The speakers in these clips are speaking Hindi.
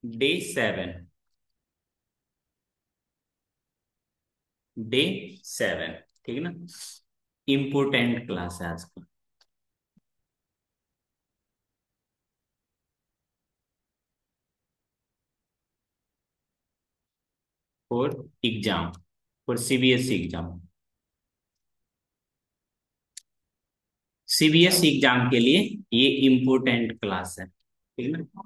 डे 7। डे 7। ठीक है ना। इम्पोर्टेंट क्लास है आज का। For exam, for CBSE exam. CBSE exam के लिए ये इम्पोर्टेंट क्लास है, ठीक है ना।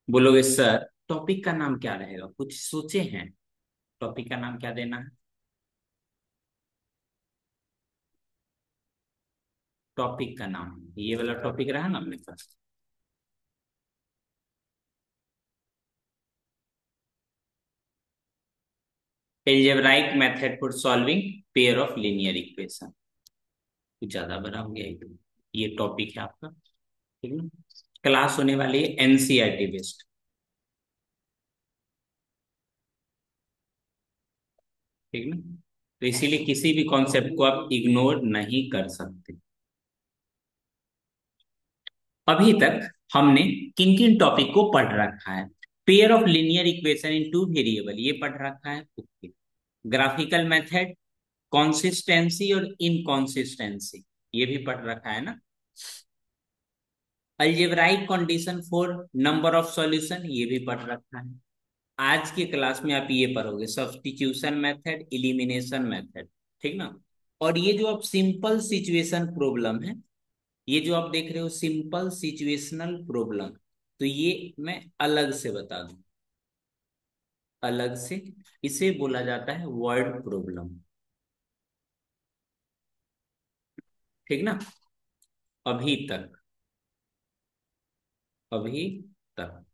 बोलोगे सर टॉपिक का नाम क्या रहेगा, कुछ सोचे हैं? टॉपिक का नाम क्या देना है? टॉपिक का नाम ये वाला टॉपिक रहा ना अपने पास। Algebraic method for solving pair of linear equation. कुछ ज्यादा बड़ा हो गया ये टॉपिक है आपका, ठीक है ना। क्लास होने वाली है एनसीईआरटी बेस्ड, ठीक है ना। तो इसीलिए किसी भी कॉन्सेप्ट को आप इग्नोर नहीं कर सकते। अभी तक हमने किन किन टॉपिक को पढ़ रखा है? Pair of linear equation in two variable ये पढ़ रखा है, ओके। ग्राफिकल मेथड, कंसिस्टेंसी और इनकंसिस्टेंसी ये भी पढ़ रखा है ना। Algebraic condition for number of solution ये भी पढ़ रखा है। आज की क्लास में आप ये पढ़ोगे सब्स्टिट्यूशन मेथड, इलिमिनेशन मेथड, ठीक ना। और ये जो आप सिंपल सिचुएशन प्रॉब्लम है, ये जो आप देख रहे हो सिंपल सिचुएशनल प्रॉब्लम, तो ये मैं अलग से बता दूं, अलग से। इसे बोला जाता है वर्ड प्रॉब्लम, ठीक ना। अभी तक, अभी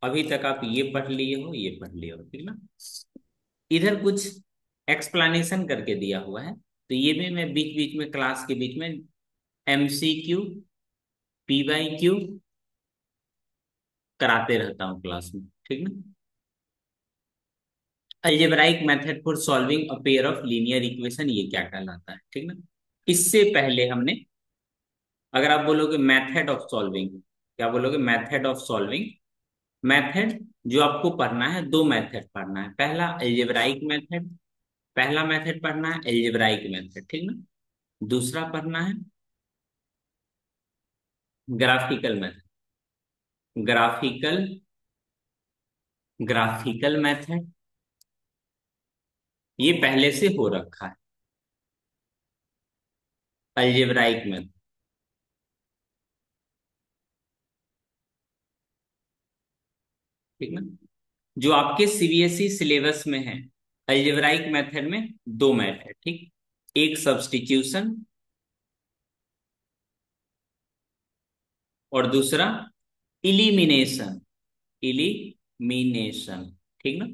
अभी तक आप ये पढ़ लिए हो, ये पढ़ लिए हो, ठीक ना। इधर कुछ एक्सप्लेनेशन करके दिया हुआ है, तो ये भी मैं बीच बीच में क्लास के बीच में एमसीक्यू, पीवाईक्यू कराते रहता हूँ क्लास में, ठीक ना। Algebraic method for solving a pair of linear equation ये क्या कहलाता है, ठीक ना। इससे पहले हमने, अगर आप बोलोगे मेथड ऑफ सॉल्विंग, क्या बोलोगे? Method of solving. मेथड जो आपको पढ़ना है, दो मेथड पढ़ना है। पहला अलजेब्राइक मेथड, पहला मेथड पढ़ना है अलजेब्राइक मेथड, ठीक ना। दूसरा पढ़ना है graphical method, graphical, graphical method ये पहले से हो रखा है। अलजेब्राइक मेथड, ठीक ना। जो आपके सीबीएसई सिलेबस में है, अलजेब्राइक मेथड में दो मेथड, ठीक। एक सब्स्टिट्यूशन और दूसरा इलिमिनेशन, इलिमिनेशन, ठीक ना।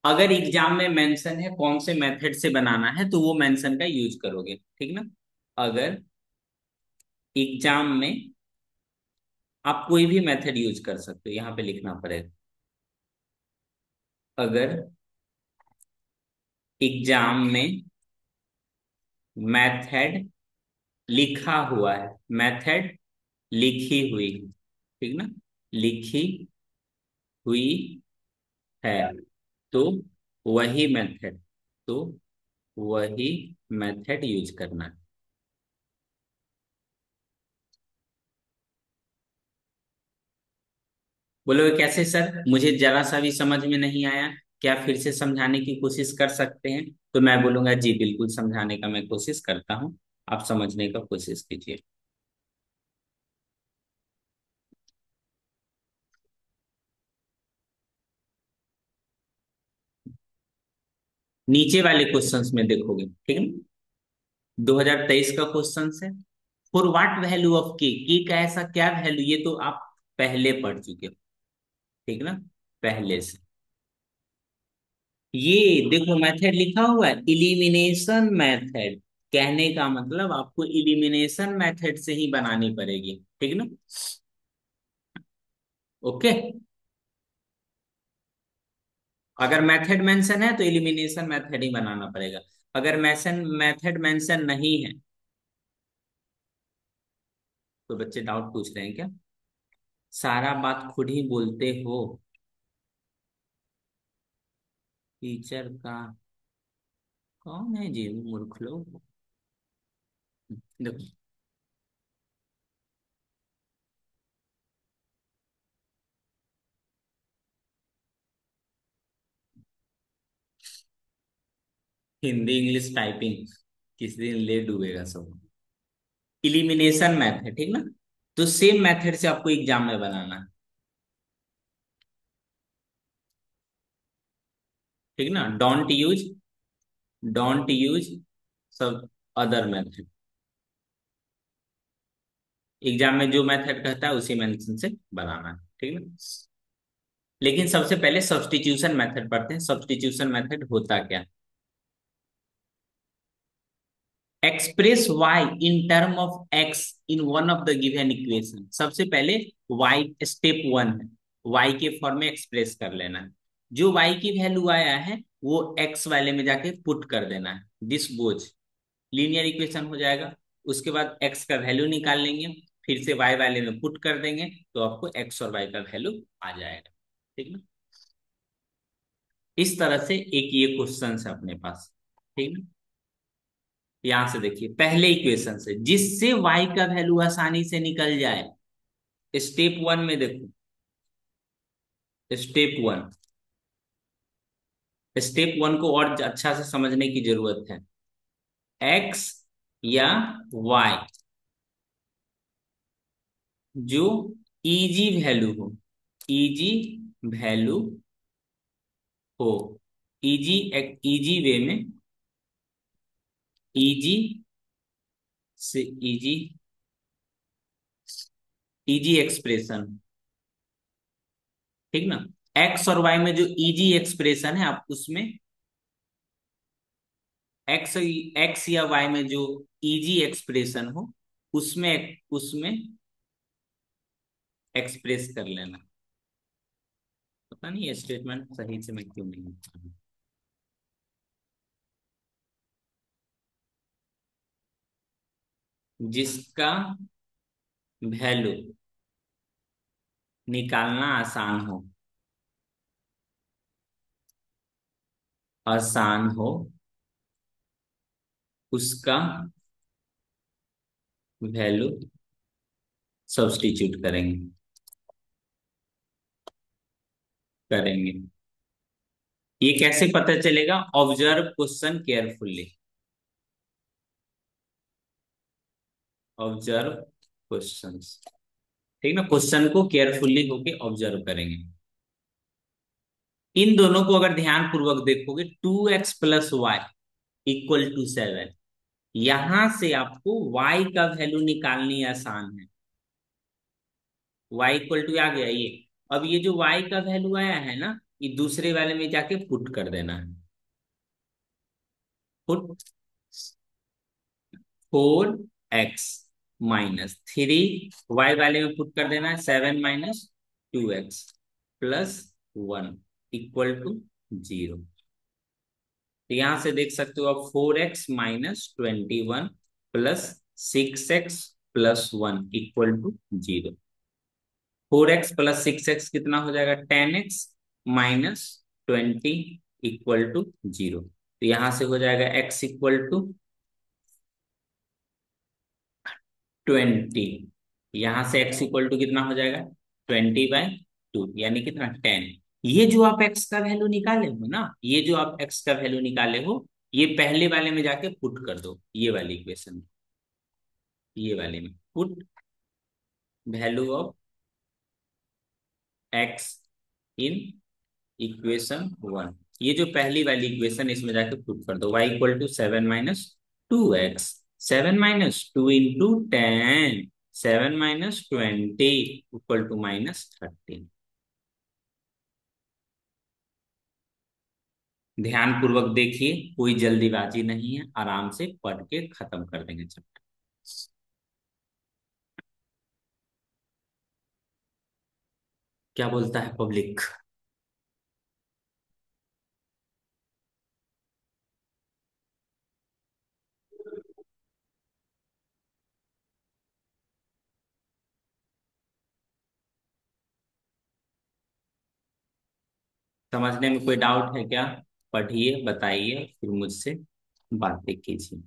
अगर एग्जाम में मेंशन है कौन से मेथड से बनाना है, तो वो मेंशन का यूज करोगे, ठीक ना। अगर एग्जाम में आप कोई भी मेथड यूज कर सकते हो, यहां पे लिखना पड़ेगा। अगर एग्जाम में मेथड लिखा हुआ है, मेथड लिखी हुई है, ठीक ना, लिखी हुई है, तो वही मेथड, तो वही मेथड यूज करना है। बोलोगे कैसे सर, मुझे जरा सा भी समझ में नहीं आया, क्या फिर से समझाने की कोशिश कर सकते हैं? तो मैं बोलूंगा जी बिल्कुल समझाने का मैं कोशिश करता हूँ, आप समझने का कोशिश कीजिए। नीचे वाले क्वेश्चंस में देखोगे, ठीक है ना। 2023 का क्वेश्चन है, फॉर व्हाट वैल्यू ऑफ के का ऐसा क्या वैल्यू, ये तो आप पहले पढ़ चुके हो, ठीक ना, पहले से। ये देखो मेथड लिखा हुआ है इलिमिनेशन मेथड, कहने का मतलब आपको इलिमिनेशन मेथड से ही बनानी पड़ेगी, ठीक ना। ओके। अगर मेथड मेंशन है तो इलिमिनेशन मेथड ही बनाना पड़ेगा। अगर मेथड मेंशन नहीं है, तो बच्चे डाउट पूछ रहे हैं क्या? सारा बात खुद ही बोलते हो। टीचर का कौन है जी, मूर्ख लोग। देखो, हिंदी इंग्लिश टाइपिंग किस दिन ले डूबेगा सब। इलिमिनेशन मैथ है, ठीक ना। तो सेम मेथड से आपको एग्जाम में बनाना है, ठीक ना। डोंट यूज सब अदर मेथड। एग्जाम में जो मेथड कहता है उसी मेथड से बनाना है, ठीक ना। लेकिन सबसे पहले सब्स्टिट्यूशन मेथड पढ़ते हैं। सब्स्टिट्यूशन मेथड होता क्या। Express y in term of x in one of the given equation. सबसे पहले y स्टेप वन है, y के फॉर्म में एक्सप्रेस कर लेना है। जो y की वैल्यू आया है वो x वाले में जाके पुट कर देना है। दिस गोज लीनियर इक्वेशन हो जाएगा। उसके बाद x का वैल्यू निकाल लेंगे, फिर से y वाले में पुट कर देंगे, तो आपको x और y का वैल्यू आ जाएगा, ठीक ना। इस तरह से एक ये क्वेश्चन है अपने पास, ठीक ना। यहां से देखिए पहले इक्वेशन से, जिससे y का वैल्यू आसानी से निकल जाए। स्टेप वन में देखो, स्टेप वन, स्टेप वन को और अच्छा से समझने की जरूरत है। x या y जो इजी वैल्यू हो, इजी वैल्यू हो, इजी इजी वे में, इजी से इजी, इजी एक्सप्रेशन, ठीक ना। एक्स और वाई में जो इजी एक्सप्रेशन है आप उसमें, एक्स एक्स या वाई में जो इजी एक्सप्रेशन हो उसमें उसमें एक्सप्रेस कर लेना। पता नहीं ये स्टेटमेंट सही से मैं क्यों नहीं लिख रहा हूं। जिसका वैल्यू निकालना आसान हो, आसान हो, उसका वैल्यू सब्स्टिट्यूट करेंगे, करेंगे। ये कैसे पता चलेगा। Observe question carefully, observe questions, ठीक ना। क्वेश्चन को केयरफुल्ली होके ऑब्जर्व करेंगे। इन दोनों को अगर ध्यान पूर्वक देखोगे, 2x + y = 7, यहां से आपको y का वैल्यू निकालनी आसान है। y = आ गया ये। अब ये जो y का वैल्यू आया है ना, ये दूसरे वाले में जाके पुट कर देना है। पुट 4x - 3, y वाले में पुट कर देना है 7 - 2x + 1 = 0। तो यहां से देख सकते हो आप, 4x - 21 +6x + 1 = 0। 4x + 6x कितना हो जाएगा, 10x - 20 = 0। तो यहां से हो जाएगा x = 20। यहां से x कितना हो जाएगा, 20/2, यानी कितना, 10। ये जो आप x का वैल्यू निकाले हो ना, ये जो आप x का वैल्यू निकाले हो, ये पहले वाले में जाके पुट कर दो, ये वाली इक्वेशन, ये वाले में put value of x in equation one. ये जो पहली वाली इक्वेशन, इसमें जाके पुट कर दो। y = 7 - 2x, 7 - 2 × 10, 7 - 20 = -13। ध्यान पूर्वक देखिए, कोई जल्दीबाजी नहीं है, आराम से पढ़ के खत्म कर देंगे चैप्टर। क्या बोलता है पब्लिक। समझने में कोई डाउट है क्या? पढ़िए, बताइए, फिर मुझसे बातें कीजिए।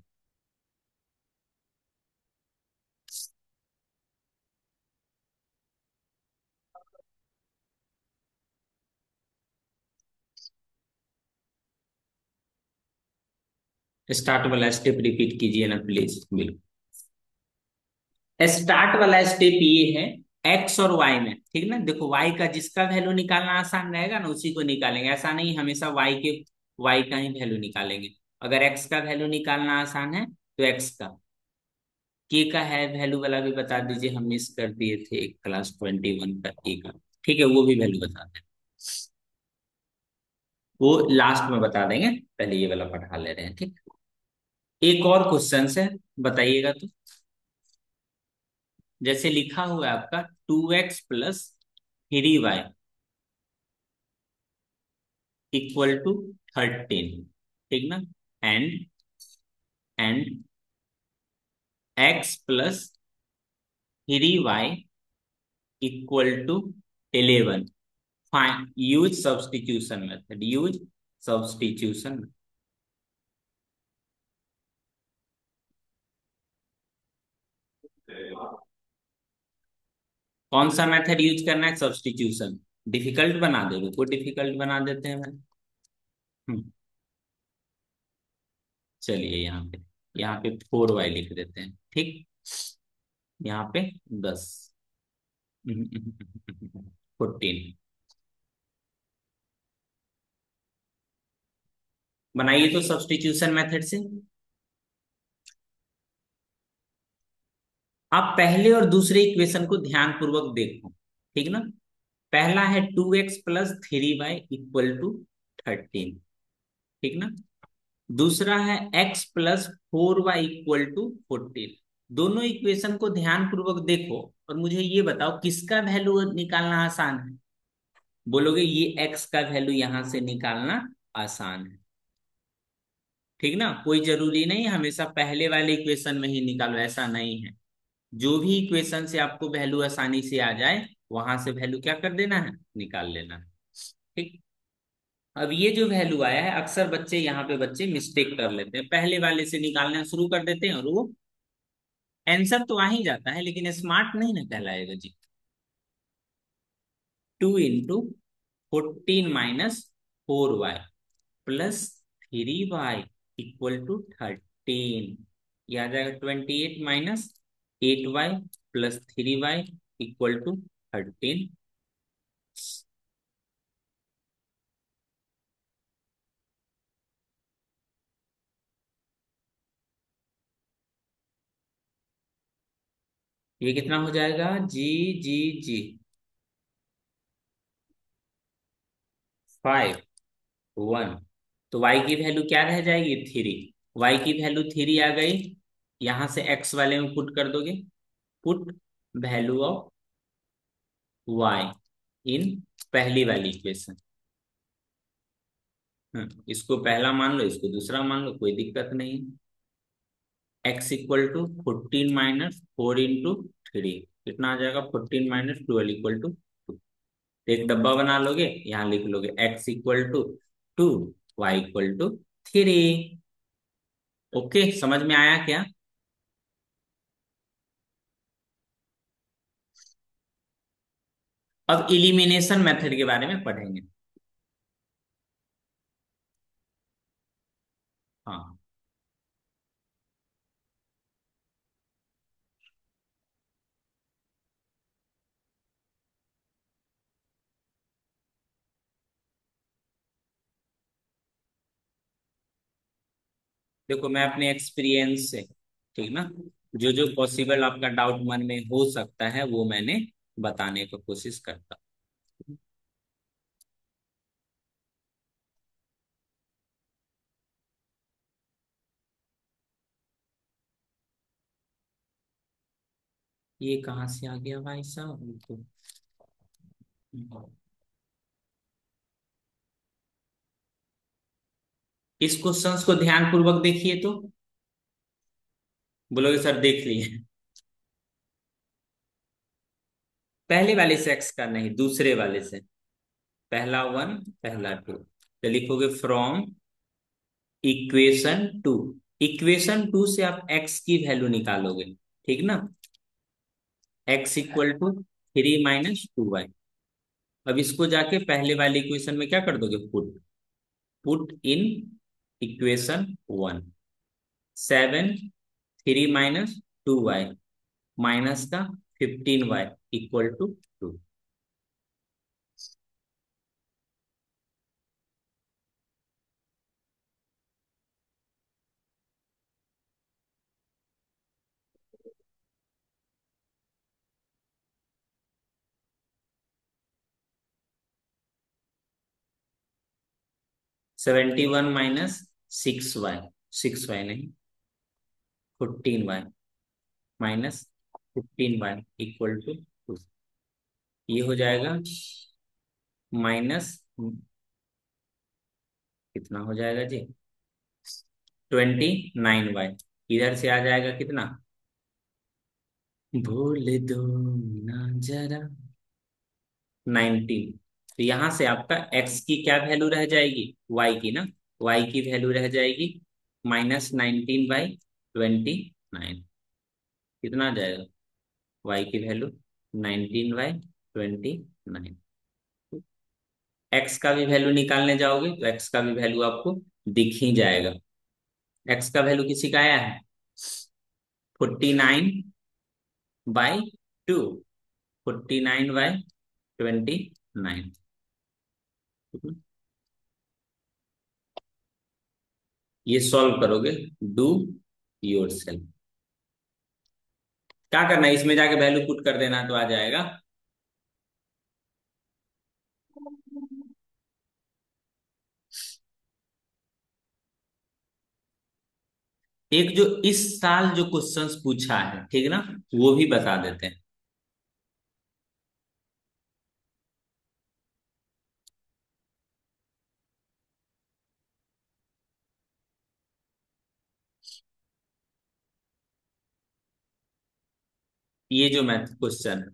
स्टार्ट वाला स्टेप रिपीट कीजिए ना प्लीज। बिल्कुल। स्टार्ट वाला स्टेप ये है, एक्स और वाई में, ठीक ना। देखो वाई का जिसका वैल्यू निकालना आसान रहेगा ना उसी को निकालेंगे, ऐसा नहीं हमेशा वाई का ही वैल्यू निकालेंगे। अगर एक्स का वैल्यू निकालना आसान है तो एक्स का, के का है वैल्यू वाला भी बता दीजिए, हम मिस कर दिए थे क्लास 21 का के का। ठीक है, वो भी वैल्यू बता दें, वो लास्ट में बता देंगे, पहले ये वाला पढ़ा ले रहे हैं, ठीक। एक और क्वेश्चन है, बताइएगा तो। जैसे लिखा हुआ है आपका 2x + 3y = 13, ठीक ना। And x + 3y = 11, fine, use substitution method, use substitution. कौन सा मेथड यूज करना है? सब्स्टिट्यूशन। डिफिकल्ट बना दे, रुको डिफिकल्ट बना देते हैं मैं। हम्म, चलिए यहाँ पे 4y लिख देते हैं, ठीक। यहाँ पे 10, 14। बनाइए तो सब्स्टिट्यूशन मेथड से। आप पहले और दूसरे इक्वेशन को ध्यान पूर्वक देखो, ठीक ना। पहला है 2x + 3y = 13, ठीक ना। दूसरा है x + 4y = 14। दोनों इक्वेशन को ध्यान पूर्वक देखो और मुझे ये बताओ किसका वैल्यू निकालना आसान है। बोलोगे ये x का वैल्यू यहां से निकालना आसान है, ठीक ना। कोई जरूरी नहीं हमेशा पहले वाले इक्वेशन में ही निकालो, ऐसा नहीं है। जो भी इक्वेशन से आपको वैल्यू आसानी से आ जाए वहां से वैल्यू क्या कर देना है, निकाल लेना है, ठीक। अब ये जो वैल्यू आया है, अक्सर बच्चे यहाँ पे बच्चे मिस्टेक कर लेते हैं, पहले वाले से निकालना शुरू कर देते हैं और वो आंसर तो आ ही जाता है लेकिन स्मार्ट नहीं ना कहलाएगा जी। 2 × 14 - 4y +3y = 13, ये आ जाएगा 28 - 8y +3y = 13। ये कितना हो जाएगा जी? जी जी 5 1। तो y की वैल्यू क्या रह जाएगी? 3। y की वैल्यू 3 आ गई, यहां से x वाले में पुट कर दोगे। पुट वैल्यू ऑफ y इन पहली वाली इक्वेशन। इसको पहला मान लो, इसको दूसरा मान लो, कोई दिक्कत नहीं। x = 14 - 4 × 3 कितना आ जाएगा? 14 - 12 = 2। एक डब्बा बना लोगे, यहाँ लिख लोगे x = 2, y = 3। ओके, समझ में आया क्या? अब इलिमिनेशन मेथड के बारे में पढ़ेंगे। हाँ, देखो मैं अपने एक्सपीरियंस से, ठीक ना, जो जो पॉसिबल आपका डाउट मन में हो सकता है वो मैंने बताने की कोशिश करता। ये कहाँ से आ गया भाई साहब? इस क्वेश्चंस को ध्यान पूर्वक देखिए तो। बोलोगे सर देख लिए। पहले वाले से एक्स का नहीं, दूसरे वाले से। पहला वन, पहला टू, तो लिखोगे from equation two. Equation two से आप एक्स की वैल्यू निकालोगे, ठीक ना। X equal to 3 - 2y। अब इसको जाके पहले वाले इक्वेशन में क्या कर दोगे, put. Put in equation one. 7 3 - 2y minus का 15y equal to 2। 71 - 6y, 6y नहीं, 14y minus 15y equal to 2। ये हो जाएगा माइनस, कितना हो जाएगा जी, 29y। इधर से आ जाएगा कितना, भूल दो ना जरा, 19। तो यहां से आपका x की क्या वैल्यू रह जाएगी, y की ना, y की वैल्यू रह जाएगी -19/29। कितना आ जाएगा y की वैल्यू, 19/29। x का भी वैल्यू निकालने जाओगे तो x का भी वैल्यू आपको दिख ही जाएगा। x का वैल्यू किसी का आया है, 49/2, 49/29। ये सॉल्व करोगे, डू योर सेल्फ। क्या करना है, इसमें जाके वैल्यू पुट कर देना तो आ जाएगा। एक जो इस साल जो क्वेश्चंस पूछा है, ठीक ना, वो भी बता देते हैं। ये जो मैथ क्वेश्चन है,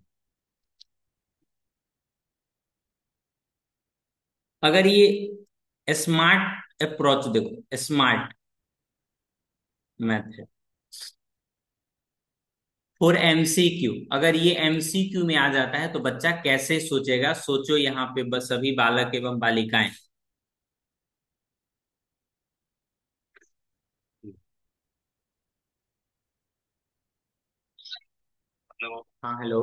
अगर ये स्मार्ट अप्रोच, देखो स्मार्ट मैथ है फॉर एमसीक्यू। अगर ये एमसीक्यू में आ जाता है तो बच्चा कैसे सोचेगा, सोचो यहाँ पे बस सभी बालक एवं बालिकाएं। हेलो, हाँ हेलो,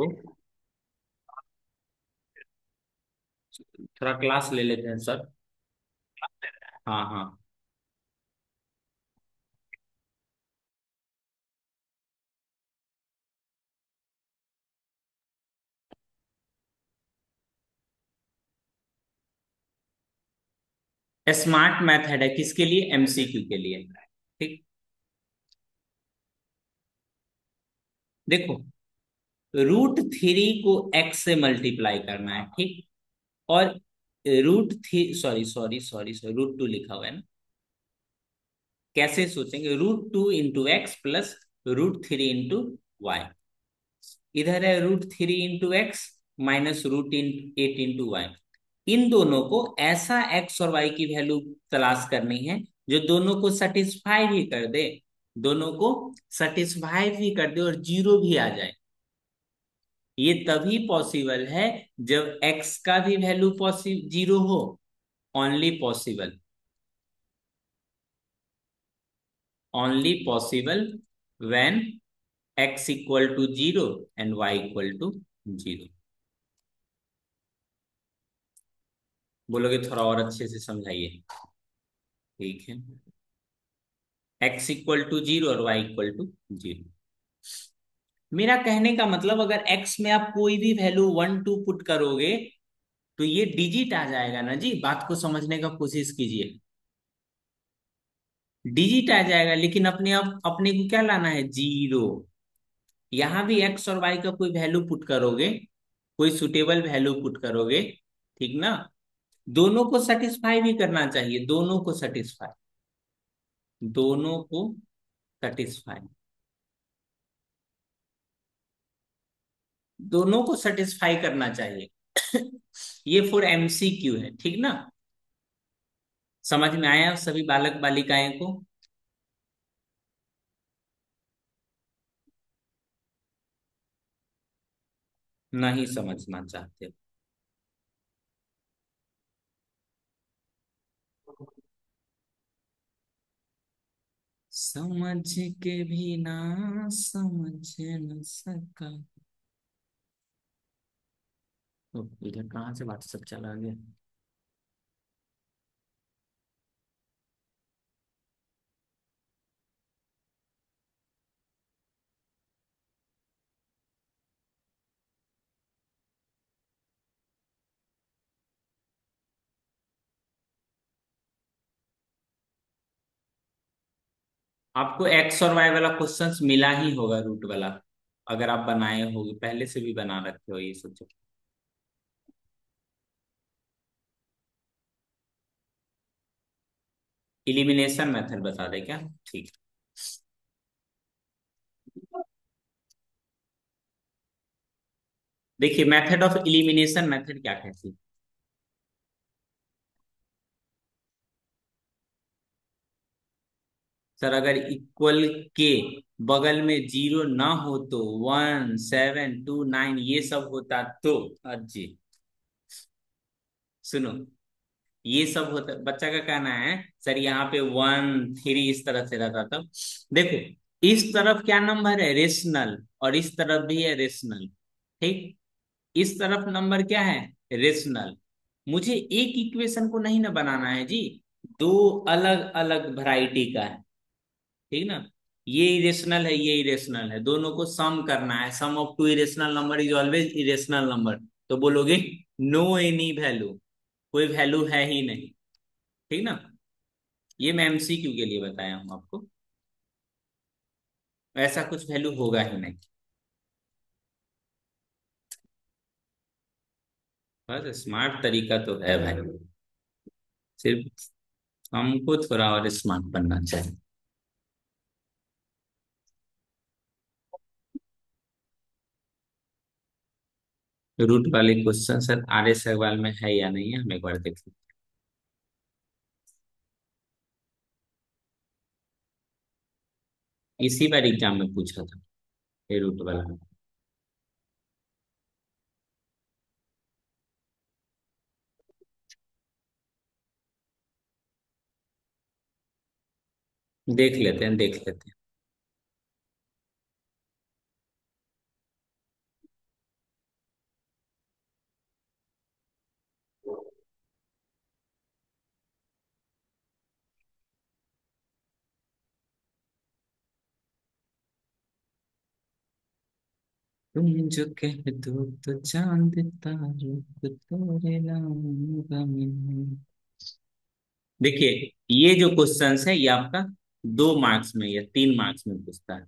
थोड़ा क्लास ले लेते हैं सर। हाँ हाँ। स्मार्ट मेथड है किसके लिए, एमसीक्यू के लिए, ठीक। देखो, √3 को x से मल्टीप्लाई करना है, ठीक। और √3, सॉरी सॉरी सॉरी सॉरी, √2 लिखा हुआ है ना। कैसे सोचेंगे, √2 into x plus √3 into y. इधर है √3 into x minus √8 into y. इन दोनों को ऐसा एक्स और वाई की वैल्यू तलाश करनी है जो दोनों को सेटिस्फाई भी कर दे, दोनों को सेटिस्फाई भी कर दे और जीरो भी आ जाए। ये तभी पॉसिबल है जब एक्स का भी वैल्यू पॉसिबल जीरो हो। Only possible, only possible when x equal to zero and y equal to zero. बोलोगे थोड़ा और अच्छे से समझाइए, ठीक है। x इक्वल टू जीरो और y इक्वल टू जीरो। मेरा कहने का मतलब, अगर x में आप कोई भी वैल्यू 1 2 पुट करोगे तो ये डिजिट आ जाएगा ना जी। बात को समझने का कोशिश कीजिए, डिजिट आ जाएगा, लेकिन अपने आप अपने को क्या लाना है, जीरो। यहां भी एक्स और वाई का कोई वैल्यू पुट करोगे, कोई सुटेबल वैल्यू पुट करोगे, ठीक ना। दोनों को सेटिस्फाई भी करना चाहिए, दोनों को सेटिस्फाई, दोनों को सेटिस्फाई, दोनों को सेटिस्फाई करना चाहिए। ये फॉर एमसीक्यू है, ठीक ना। समझ में आया सभी बालक बालिकाएं को? नहीं समझना चाहते? समझ के भी ना समझ न सका। तो इधर कहाँ से व्हाट्सएप चला गया? आपको एक्स और वाई वाला क्वेश्चंस मिला ही होगा, रूट वाला। अगर आप बनाए होगे, पहले से भी बना रखे हो ये सोचो। इलिमिनेशन मेथड बता दे क्या? ठीक। देखिए, मेथड ऑफ इलिमिनेशन मेथड क्या कहती है? सर, अगर इक्वल के बगल में जीरो ना हो तो 1 7 2 9 ये सब होता तो। अजी, सुनो, ये सब होता, बच्चा का कहना है सर यहाँ पे 1 3 इस तरह से रहता। तब देखो, इस तरफ क्या नंबर है? रेशनल। और इस तरफ भी है रेशनल। ठीक। इस तरफ नंबर क्या है? रेशनल। मुझे एक इक्वेशन को नहीं ना बनाना है जी, दो अलग अलग वैरायटी का है। ठीक ना। ये इरेशनल है, ये इरेशनल है, दोनों को सम करना है। Sum of two irrational number is always irrational number. तो बोलोगे नो एनी वैल्यू, कोई वैल्यू है ही नहीं। ठीक ना। ये मैं एमसीक्यू के लिए बताया हूं आपको। ऐसा कुछ वैल्यू होगा ही नहीं। बस स्मार्ट तरीका तो है भाई, सिर्फ हमको थोड़ा और स्मार्ट बनना चाहिए। रूट वाले क्वेश्चन सर आर्य सवाल में है या नहीं है, हम एक बार देख लें। इसी बार एग्जाम में पूछा था ये रूट वाला। देख लेते हैं, देख लेते तुम जो कह दो तो चांद तारों को तोरे लाऊंगा मैं। देखिए, ये जो क्वेश्चन है ये आपका 2 मार्क्स में या 3 मार्क्स में पूछता है।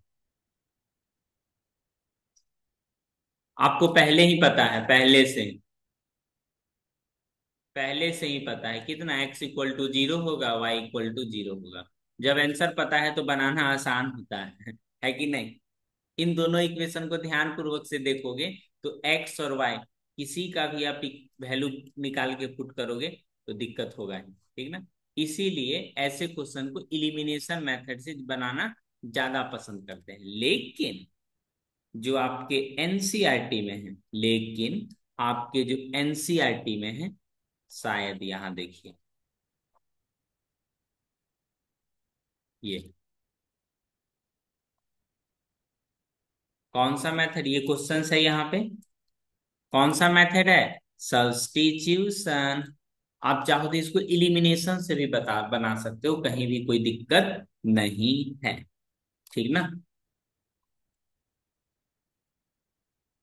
आपको पहले ही पता है, पहले से ही पता है कितना x = 0 होगा, y = 0 होगा। जब आंसर पता है तो बनाना आसान होता है कि नहीं? इन दोनों इक्वेशन को ध्यान पूर्वक से देखोगे तो एक्स और वाई किसी का भी आप वैल्यू निकाल के पुट करोगे तो दिक्कत होगा ही, ठीक ना। इसीलिए ऐसे क्वेश्चन को इलिमिनेशन मेथड से बनाना ज्यादा पसंद करते हैं। लेकिन जो आपके एनसीईआरटी में है, लेकिन आपके जो एनसीईआरटी में है, शायद यहां देखिए, ये कौन सा मेथड, ये क्वेश्चन है यहाँ पे, कौन सा मेथड है? सब्स्टिट्यूशन। आप चाहो तो इसको इलिमिनेशन से भी बना सकते हो, कहीं भी कोई दिक्कत नहीं है। ठीक ना।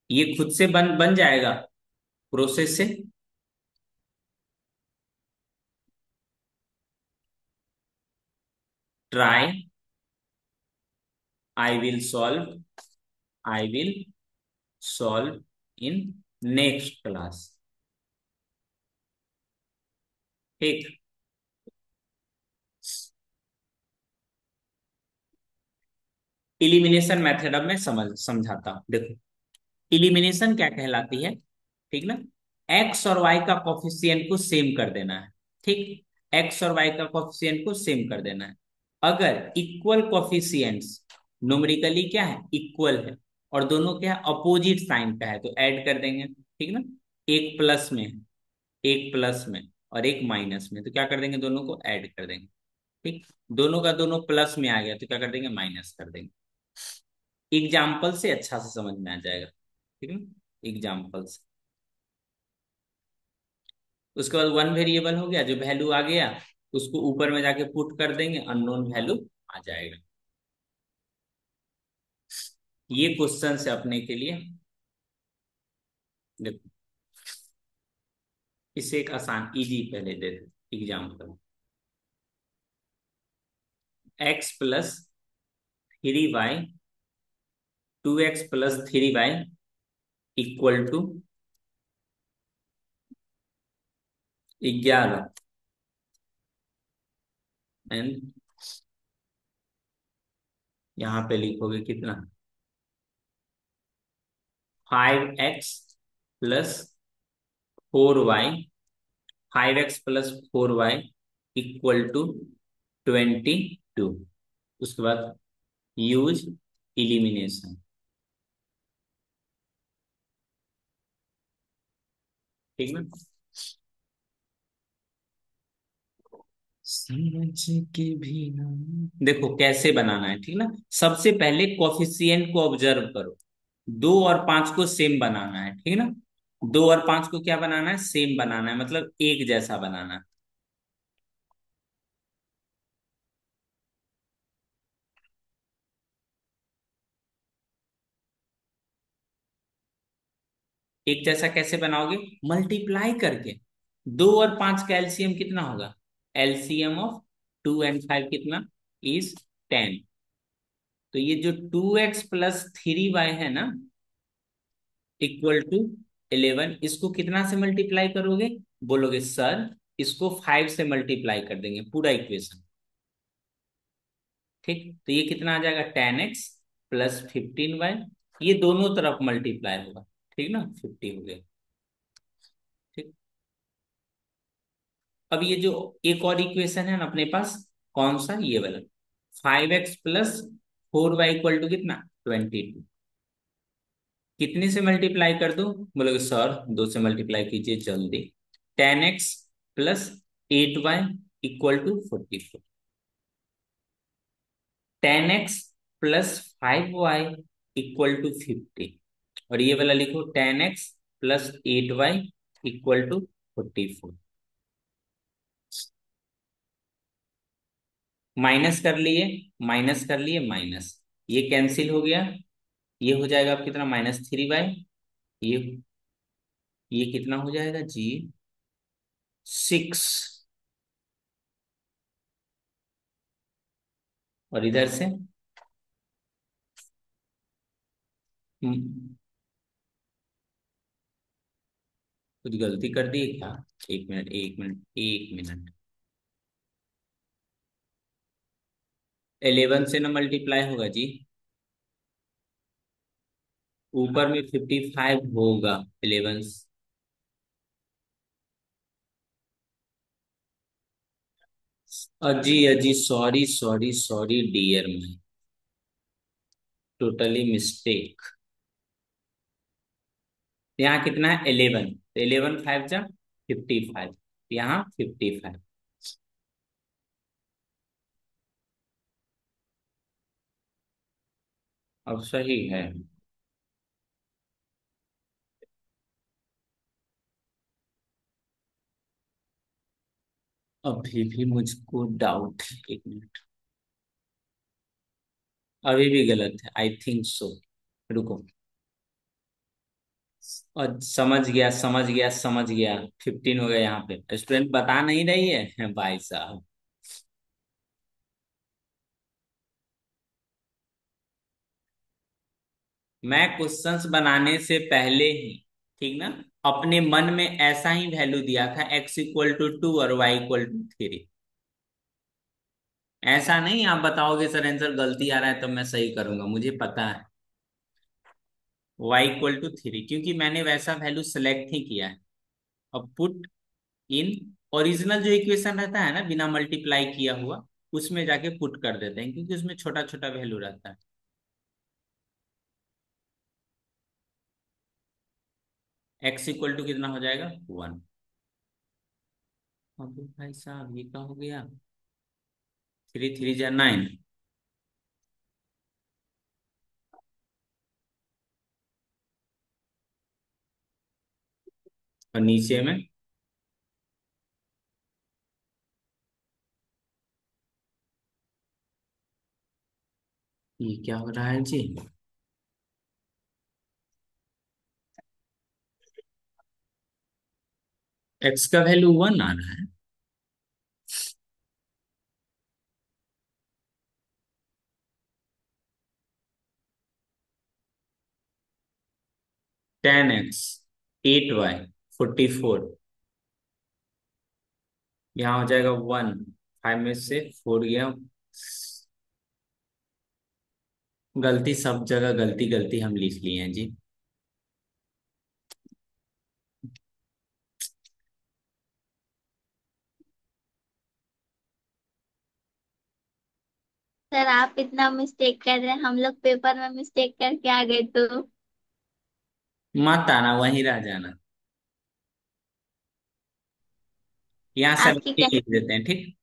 ये खुद से बन बन जाएगा प्रोसेस से। Try, I will solve, I will solve in next class. ठीक। इलिमिनेशन मेथड अब मैं समझाता हूं, देखो। इलिमिनेशन क्या कहलाती है, ठीक ना। एक्स और वाई का कोफिशिएंट को सेम कर देना है। ठीक, एक्स और वाई का कोफिशिएंट को सेम कर देना है। अगर इक्वल कोफिशिएंट्स, न्यूमेरिकली क्या है, इक्वल है, और दोनों क्या है, अपोजिट साइन का है, तो ऐड कर देंगे, ठीक ना। एक प्लस में है, एक प्लस में और एक माइनस में, तो क्या कर देंगे, दोनों को ऐड कर देंगे। ठीक, दोनों का दोनों प्लस में आ गया तो क्या कर देंगे, माइनस कर देंगे। एग्जाम्पल से अच्छा से समझ में आ जाएगा, ठीक है, एग्जाम्पल से। उसके बाद वन वेरिएबल हो गया, जो वैल्यू आ गया उसको ऊपर में जाके पुट कर देंगे, अननोन वैल्यू आ जाएगा। ये क्वेश्चन है अपने के लिए। देखो, इसे एक आसान इजी पहले दे दे example. X plus 3y, 2x plus 3y equal to 11, and यहाँ पे लिखोगे कितना, 5x plus 4y, 5x plus 4y equal to 22। उसके बाद यूज इलिमिनेशन, ठीक ना। समझ के भी ना, देखो कैसे बनाना है, ठीक ना। सबसे पहले कोफिशिएंट को ऑब्जर्व करो, 2 और 5 को सेम बनाना है, ठीक ना। 2 और 5 को क्या बनाना है, सेम बनाना है, मतलब एक जैसा बनाना है। एक जैसा कैसे बनाओगे, मल्टीप्लाई करके। 2 और 5 का एलसीएम कितना होगा, एलसीएम ऑफ 2 एंड 5 कितना, इज 10। तो ये जो 2x प्लस 3y है ना, इक्वल टू 11, इसको कितना से मल्टीप्लाई करोगे, बोलोगे सर इसको 5 से मल्टीप्लाई कर देंगे पूरा इक्वेशन। ठीक, तो ये कितना आ जाएगा, 10x प्लस 15y, ये दोनों तरफ मल्टीप्लाई होगा, ठीक ना, 50 हो गया। ठीक, अब ये जो एक और इक्वेशन है ना अपने पास, कौन सा, ये वाला, 5x plus 4y equal to कितना, 22। कितने से मल्टीप्लाई कर दो, बोलोगे सर 2 से मल्टीप्लाई कीजिए जल्दी। 10x plus 8y equal to 44। 10x plus 5y equal to 50, और ये वाला लिखो 10x plus 8y equal to 44। Minus कर लिए, माइनस कर लिए, माइनस, ये कैंसिल हो गया, ये हो जाएगा अब कितना, -3y। ये ये कितना हो जाएगा जी, 6। और इधर से कुछ गलती कर दी है क्या, एक मिनट, एक मिनट, एक मिनट। 11 से ना मल्टीप्लाई होगा जी, ऊपर में 55 होगा, 11। अजी अजी, सॉरी सॉरी सॉरी डियर, मैं टोटली मिस्टेक। यहाँ कितना है, 11, तो 11 5 जा 55, यहाँ 55। अब सही है। अभी भी मुझको डाउट है, एक मिनट, अभी भी गलत है, आई थिंक सो। रुको, और समझ गया, समझ गया, समझ गया, 15 हो गया, यहाँ पे स्टूडेंट बता नहीं रही है भाई साहब। मैं क्वेश्चंस बनाने से पहले ही, ठीक ना, अपने मन में ऐसा ही वैल्यू दिया था, x इक्वल टू 2 और y इक्वल टू 3। ऐसा नहीं आप बताओगे सर आंसर गलती आ रहा है, तो मैं सही करूंगा, मुझे पता है। y इक्वल टू 3, क्योंकि मैंने वैसा वैल्यू सेलेक्ट ही किया है। अब पुट इन ओरिजिनल जो इक्वेशन रहता है ना बिना मल्टीप्लाई किया हुआ, उसमें जाके पुट कर देते हैं, क्योंकि उसमें छोटा छोटा वैल्यू रहता है। एक्स इक्वल टू कितना हो जाएगा 1। अब भाई साहब ये क्या हो गया, 3 3 जा 9। और नीचे में ये क्या हो रहा है जी। एक्स का वैल्यू 1 आ रहा है। 10x 8y 44। यहाँ हो जाएगा 1, 5 में से 4 गया। गलती सब जगह गलती गलती हम लिख लिए हैं जी। सर आप इतना मिस्टेक कर रहे हैं, हम लोग पेपर में मिस्टेक करके आ गए तो। मत आना, वहीं रह जाना। यहाँ आपकी 17 लिख कैसे। देते हैं, ठीक।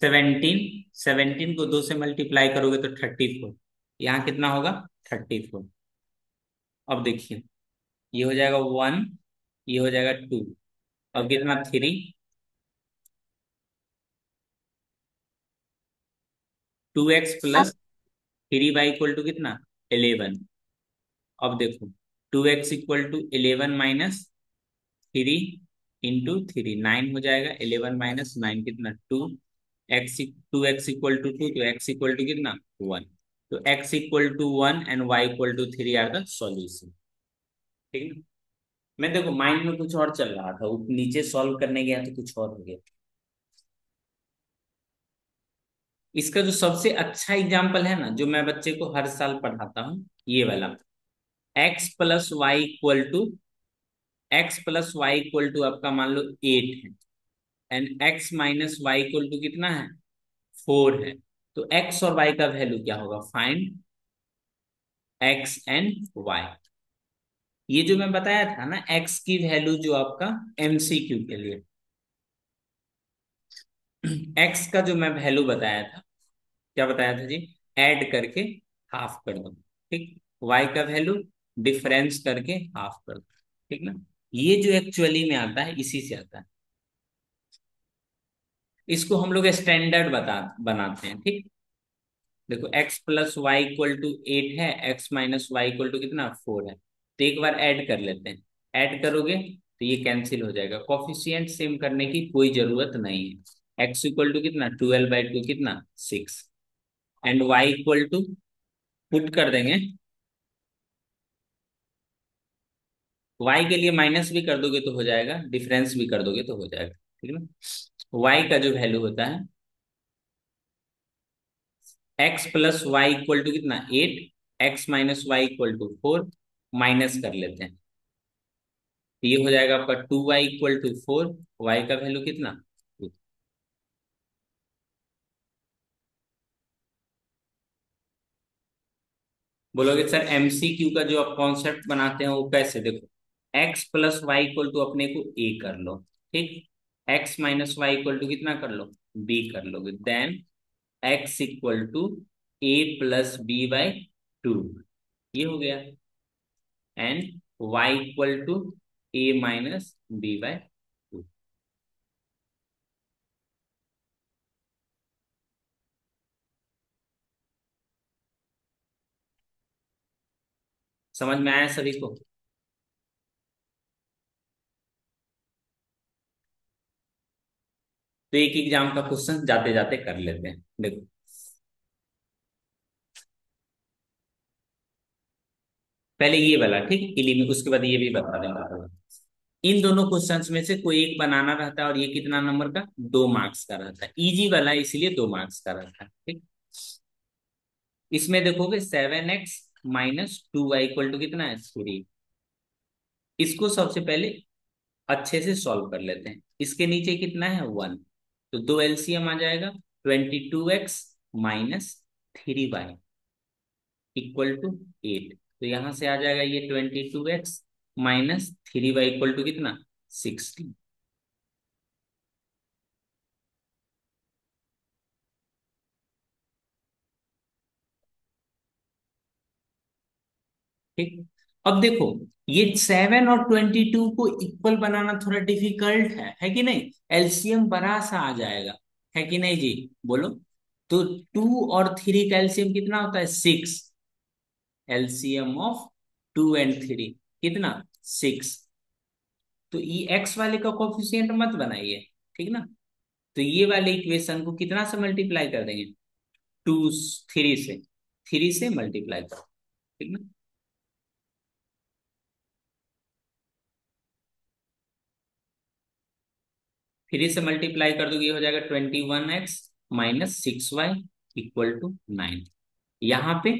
17, 17 को 2 से मल्टीप्लाई करोगे तो 34। यहाँ कितना होगा 34। अब देखिए, ये हो जाएगा 1, ये हो जाएगा 2। अब कितना 3, 2x अब प्लस 3y इक्वल टू कितना 11। अब देखो 2x equal to 11 minus 3 into 3 9 हो जाएगा। 11 - 9 कितना 2। एक्स इक्वल टू 2, तो एक्स इक्वल टू कितना 1। तो x equal to 1 and y equal to 3 are the solution. ठीक है ना। मैं देखो माइंड में कुछ और चल रहा था, नीचे सॉल्व करने गया तो कुछ और हो गया। इसका जो सबसे अच्छा एग्जाम्पल है ना, जो मैं बच्चे को हर साल पढ़ाता हूँ, ये वाला। x plus y equal to आपका मान लो 8 है, and x - y equal to कितना है 4 है। तो x और y का वैल्यू क्या होगा, फाइंड x and y। ये जो मैं बताया था ना x की वैल्यू, जो आपका MCQ के लिए x का जो मैं वैल्यू बताया था, क्या बताया था जी, ऐड करके हाफ कर दो, ठीक। y का वैल्यू डिफरेंस करके हाफ कर दो, ठीक ना। ये जो एक्चुअली में आता है इसी से आता है। इसको हम लोग स्टैंडर्ड बनाते हैं, ठीक। देखो x+y = 8 है, x - y = कितना 4 है। तो एक बार ऐड कर लेते हैं। ऐड करोगे तो ये कैंसिल हो जाएगा, कोफिशिएंट सेम करने की कोई जरूरत नहीं है। x कितना 12/2 कितना 6, एंड y पुट कर देंगे। y के लिए माइनस भी कर दोगे तो हो जाएगा, डिफरेंस भी कर दोगे तो हो जाएगा, ठीक है ना। y का जो वैल्यू होता है, x+y = कितना 8, x - y = 4, माइनस कर लेते हैं। तो ये हो जाएगा आपका 2y = 4, y का वैल्यू कितना 2। बोलोगे सर MCQ का जो आप कॉन्सेप्ट बनाते हैं वो कैसे, देखो x+y = अपने को a कर लो, ठीक। x - y = कितना कर लो b कर लोगे, देन x = a + b/2, ये हो गया। And y = a - b/2। समझ में आया सभी को। तो एक एग्जाम का क्वेश्चन जाते जाते कर लेते हैं, देखो। पहले ये वाला, ठीक, इलिमिनेट, उसके बाद ये भी बता देंगे। इन दोनों क्वेश्चंस में से कोई एक बनाना रहता है, और ये कितना नंबर का 2 मार्क्स का रहता है। इजी वाला है, इसलिए 2 मार्क्स का रहता है, ठीक। इसमें देखोगे 7x - 2y इक्वल टू कितना है, 3। इसको सबसे पहले अच्छे से सॉल्व कर लेते हैं। इसके नीचे कितना है, 1। तो दो एलसीएम आ जाएगा, 22x - 3y इक्वल टू 8। तो यहां से आ जाएगा ये 22x - 3y इक्वल टू कितना, 16। ठीक। अब देखो, ये 7 और 22 को इक्वल बनाना थोड़ा डिफिकल्ट है कि नहीं। एलसीएम बड़ा सा आ जाएगा, है कि नहीं जी, बोलो। तो 2 और 3 का एलसीएम कितना होता है, 6। एलसीएम ऑफ 2 और 3 कितना, 6। तो ये एक्स वाले का कोफिशिएंट मत बनाइए, ठीक ना। तो ये वाले इक्वेशन को कितना से मल्टीप्लाई कर देंगे, 3 से मल्टीप्लाई करो, ठीक ना। 3 से मल्टीप्लाई कर दोगे, ये हो जाएगा 21x - 6y इक्वल टू 9। यहाँ पे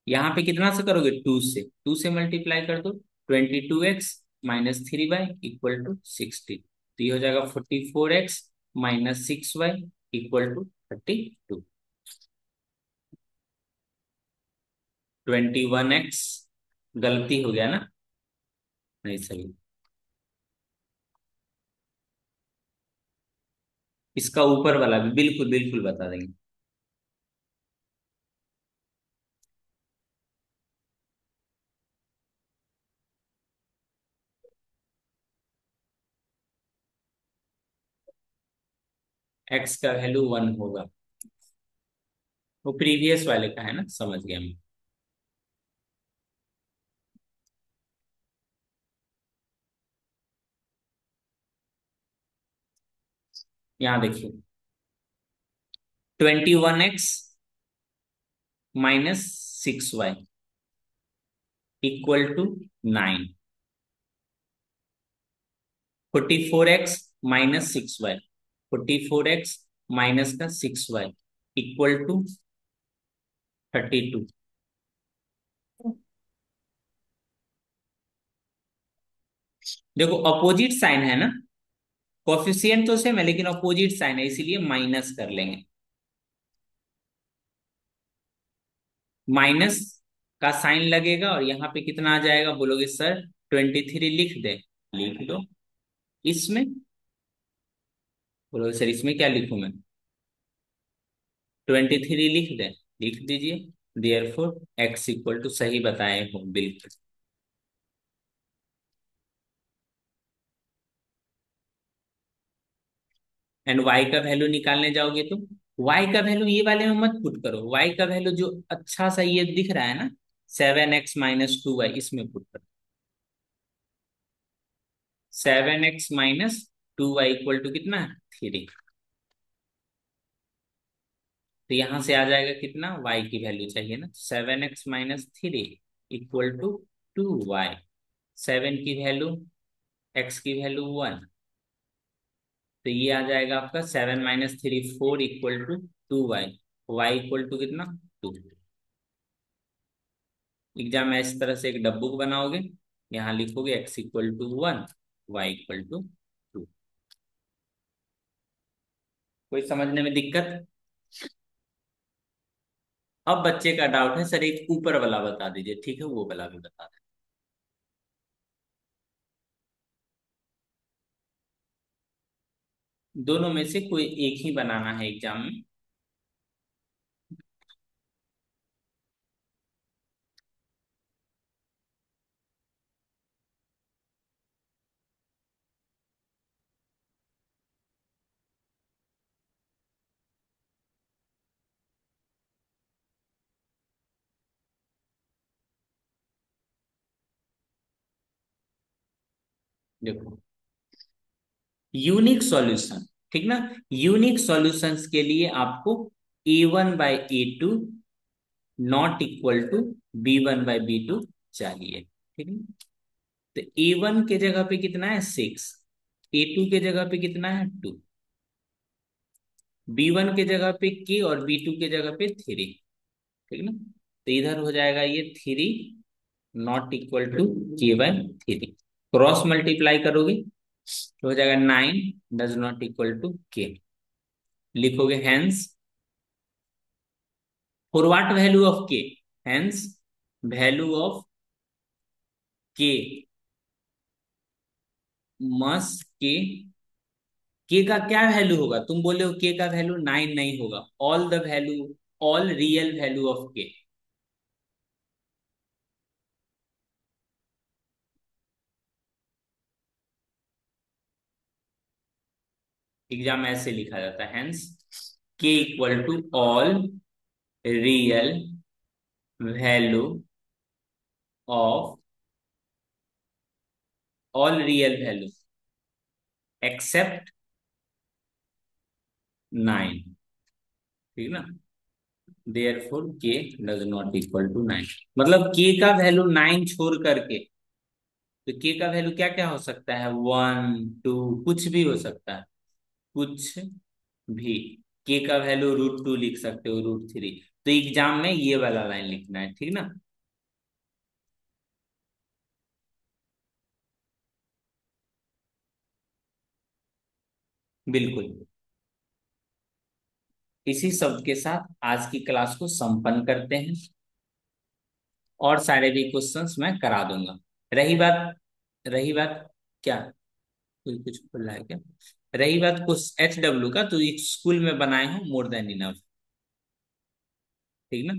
यहाँ पे कितना से करोगे, 2 से मल्टीप्लाई कर दो, 22x - 3y इक्वल टू 16। तो ये हो जाएगा 44x - 6y equal to 32। 21x गलती हो गया ना, नहीं सही। इसका ऊपर वाला भी बिल्कुल बिल्कुल बता देंगे। एक्स का वैल्यू 1 होगा, वो प्रीवियस वाले का है ना, समझ गया मैं। यहाँ देखिए, 21x - 6y equal to 9। 44x - 6y, 44x minus का 6y इक्वल टू 32। देखो अपोजिट साइन है ना, कोफिशिएंट तो सेम है लेकिन अपोजिट साइन है, इसीलिए माइनस कर लेंगे। माइनस का साइन लगेगा और यहाँ पे कितना आ जाएगा, बोलोगे सर 23 लिख दे, लिख दो। इसमें बोलोगे सर इसमें क्या लिखूं मैं, 23 लिख दे, लिख दीजिए। देयरफॉर एक्स इक्वल टू, सही बताए हो बिल्कुल। एंड वाई का वैल्यू निकालने जाओगे तो वाई का वैल्यू ये वाले में मत पुट करो, वाई का वैल्यू जो अच्छा सा ये दिख रहा है ना, 7x - 2y इसमें पुट करो। 7x - 2y इक्वल टू कितना है, 3। तो यहां से आ जाएगा कितना, y की वैल्यू चाहिए ना, 7x - 3 इक्वल टू 2y। 7 की वैल्यू, x की वैल्यू 1। तो ये आ जाएगा आपका 7 - 3 4 equal to 2y। y equal to कितना, 2। एग्जाम में इस तरह से एक डब्बुक बनाओगे, यहाँ लिखोगे x equal to 1, y equal to 2। कोई समझने में दिक्कत। अब बच्चे का डाउट है सर एक ऊपर वाला बता दीजिए, ठीक है वो वाला भी बता दें। दोनों में से कोई एक ही बनाना है एग्जाम में। देखो यूनिक सॉल्यूशन, ठीक ना। यूनिक सॉल्यूशंस के लिए आपको A1/A2 not equal to B1/B2 चाहिए, ठीक है। तो A1 के जगह पे कितना है, 6। A2 के जगह पे कितना है, 2। B1 के जगह पे K और B2 के जगह पे 3, ठीक ना। तो इधर हो जाएगा ये 3 not equal to K/3। Cross multiply करोगे तो हो जाएगा 9 does not equal to K। लिखोगे hence for what value of K, hence value of K must K का क्या वैल्यू होगा, तुम बोले हो के का वैल्यू 9 नहीं होगा, all the value, all real value of K. एग्जाम में ऐसे लिखा जाता है, hence K equal to all real value of, all real value except 9, ठीक ना। देयरफॉर के डज नॉट इक्वल टू 9, मतलब के का वैल्यू 9 छोड़ करके, तो के का वैल्यू क्या क्या हो सकता है, 1 2, कुछ भी हो सकता है, कुछ भी। के का वैल्यू √2 लिख सकते हो, √3। तो एग्जाम में ये वाला लाइन लिखना है, ठीक ना। बिल्कुल। इसी शब्द के साथ आज की क्लास को संपन्न करते हैं, और सारे भी क्वेश्चंस मैं करा दूंगा। रही बात क्या, कोई कुछ बोल रहा है क्या? रही बात कुछ HW का, तो एक स्कूल में बनाए हो, मोर देन इनफ, ठीक ना।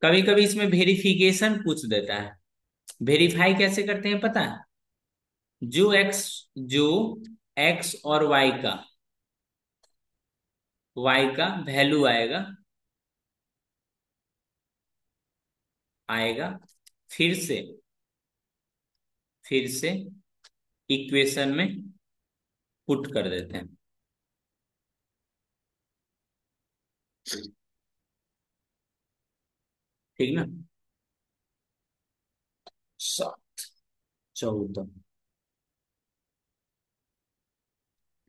कभी कभी इसमें वेरिफिकेशन पूछ देता है। वेरीफाई कैसे करते हैं पता है? जो एक्स और वाई का वैल्यू आएगा, आएगा फिर से इक्वेशन में पुट कर देते हैं, ठीक ना। 7 14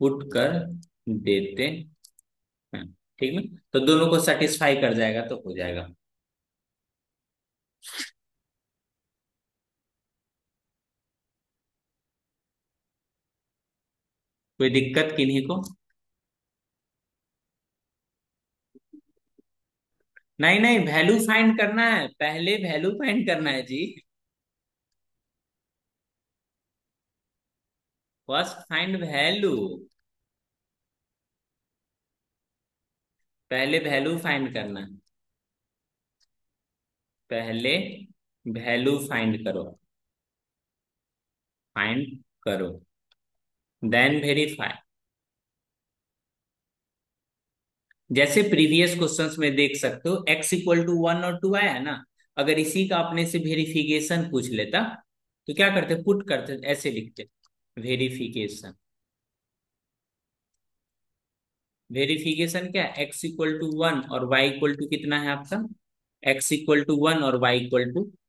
पुट कर देते हैं, ठीक ना। तो दोनों को सेटिस्फाई कर जाएगा तो हो जाएगा। कोई दिक्कत किन्हीं को? नहीं नहीं, वैल्यू फाइंड करना है, पहले वैल्यू फाइंड करना है जी। फर्स्ट फाइंड वैल्यू, पहले वैल्यू फाइंड करना है, पहले वैल्यू फाइंड करो देन वेरीफाई। जैसे प्रीवियस क्वेश्चंस में देख सकते हो, x = 1 और 2 आया है ना। अगर इसी का अपने से वेरिफिकेशन पूछ लेता तो क्या करते, पुट करते, ऐसे लिखते वेरिफिकेशन। वेरिफिकेशन क्या है, x = 1 और y = कितना है आपका, x = 1 और y =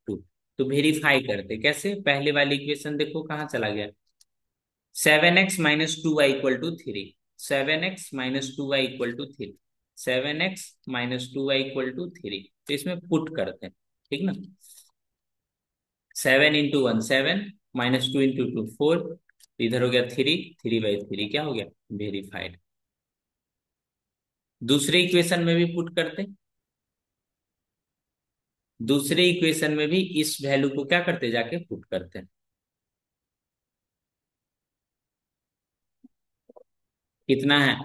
2। तो वेरीफाई करते कैसे, पहले वाली इक्वेशन देखो कहाँ चला गया, 7x - 2y = 3, 7x - 2y = 3, 7x - 2y = 3। तो इसमें पुट करते हैं, ठीक ना। 7 × 1 7, -2 × 2 4, इधर हो गया 3, 3/3 क्या हो गया, वेरीफाइड। दूसरे इक्वेशन में भी पुट करते हैं, दूसरे इक्वेशन में भी इस वैल्यू को क्या करते, जाके पुट करते हैं। कितना है,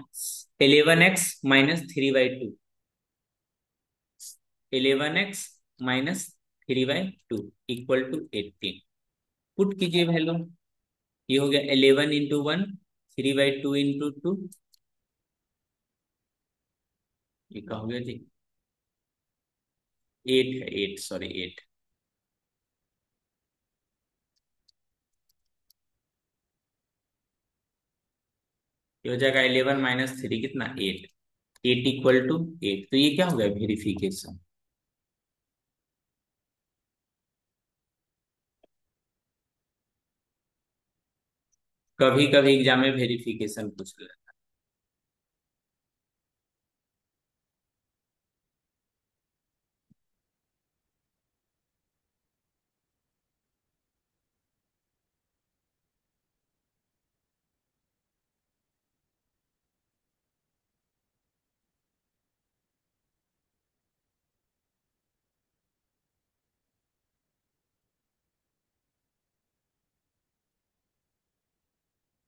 11x - 3/2, 11x - 3/2 = 18। पुट कीजिए वैल्यू, ये हो गया 11 × 1, 3/2 × 2, ये क्या हो गया जी, 8 है, 8 सॉरी 8। ये हो जाएगा 11 - 3 कितना, 8, 8 = 8। तो ये क्या हो गया, वेरिफिकेशन। कभी कभी एग्जाम में वेरिफिकेशन पूछ ले।